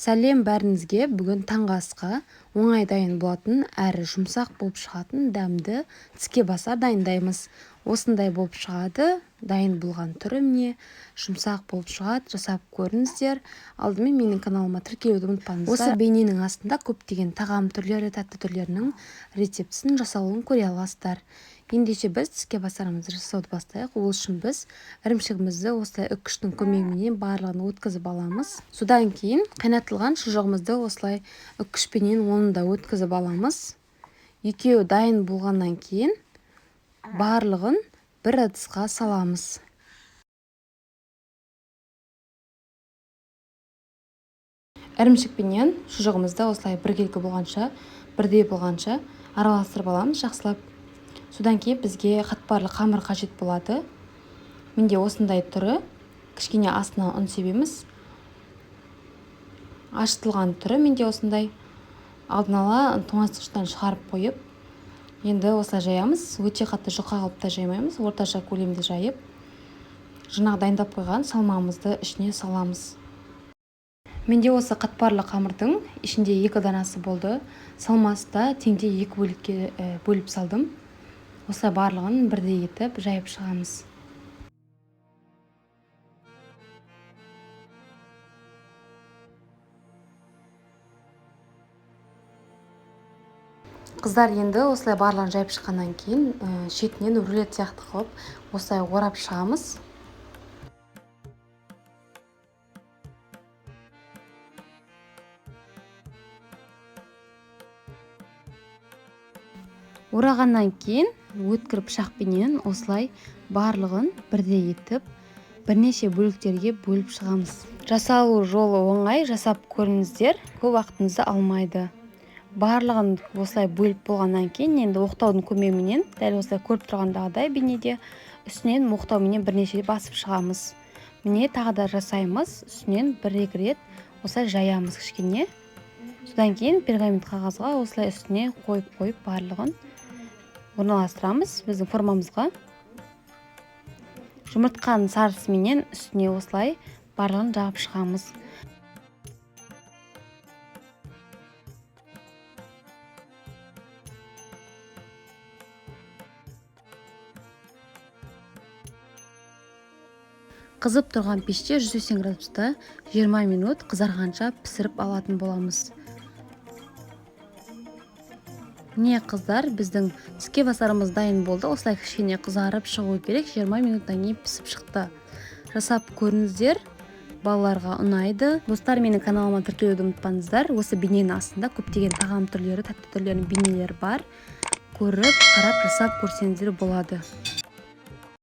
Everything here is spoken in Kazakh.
Сәлем бәріңізге. Бүгін таңғы асқа оңай дайын болатын әрі жұмсақ болып шығатын дәмді тіске басар дайындаймыз. Осындай болып шығады. Дайын болған түрі міне жұмсақ болып шығады. Жасап көріңіздер. Алдымен менің каналыма тіркелуді ұмытпаңыздар. Осы бейненің астында көптеген тағам түрлері, тәтті түрлерінің рецептісін жасалуын көре аласыздар. Ендеше біз тіске басарымызды жасауды бастайық. Ол үшін біз ірімшігімізді осылай үккіштің көмегімен барлығын өткізіп аламыз. Содан кейін қайнатылған шұжығымызды осылай үккішпенен оны да өткізіп аламыз. Екеуі дайын болғаннан кейін барлығын бір ыдысқа саламыз. Ірімшікпенен шұжығымызды осылай біркелкі болғанша, бірдей болғанша араластырып аламыз жақсылап. Содан кейін бізге қатпарлы қамыр қажет болады. Менде осындай түрі, кішкене астына ұн себеміз. Ашытылған түрі менде осындай. Алдын ала тоңазытқыштан шығарып қойып, енді осылай жаямыз. Өте қатты жұқа қылып та жаймаймыз, орташа көлемде жайып. Жаңағы дайындап қойған салмамызды ішіне саламыз. Менде осы қатпарлы қамырдың ішінде 2 данасы болды. Салмасы да теңде 2 бөлікке бөліп салдым. Осылай барлығын бірдей етіп жайып шығамыз. Қыздар, енді осылай барлығын жайып шыққаннан кейін шетінен рулет сияқты қылып осылай орап шығамыз. Орағаннан кейін өткір пышақпенен осылай барлығын бірдей етіп бірнеше бөліктерге бөліп шығамыз. Жасалу жолы оңай, жасап көріңіздер, көп уақытыңызды алмайды. Барлығын осылай бөліп болғаннан кейін енді оқтаудың көмегімен дәл осылай көріп тұрғандағыдай бейнеде үстінен оқтауменен бірнеше басып шығамыз. Міне тағы да жасаймыз, үстінен 1-2 рет осылай жаямыз кішкене. Содан кейін пергамент қағазға осылай үстіне қойып барлығын орналастырамыз біздің формамызға. Жұмыртқаның сарысыменен үстіне осылай барлығын жағып шығамыз. Қызып тұрған пеште 180 градуста 20 минут қызарғанша пісіріп алатын боламыз. Не қыздар, біздің тіске басарымыз дайын болды. Осылай кішкене қызарып шығу керек. 20 минуттан кейін пісіп шықты. Жасап көріңіздер, балаларға ұнайды. Достар, менің каналыма тіркелуді ұмытпаңыздар. Осы бейненің астында көптеген тағам түрлері, тәтті түрлерінің бейнелері бар. Көріп, қарап, жасап көрсеңіздер болады.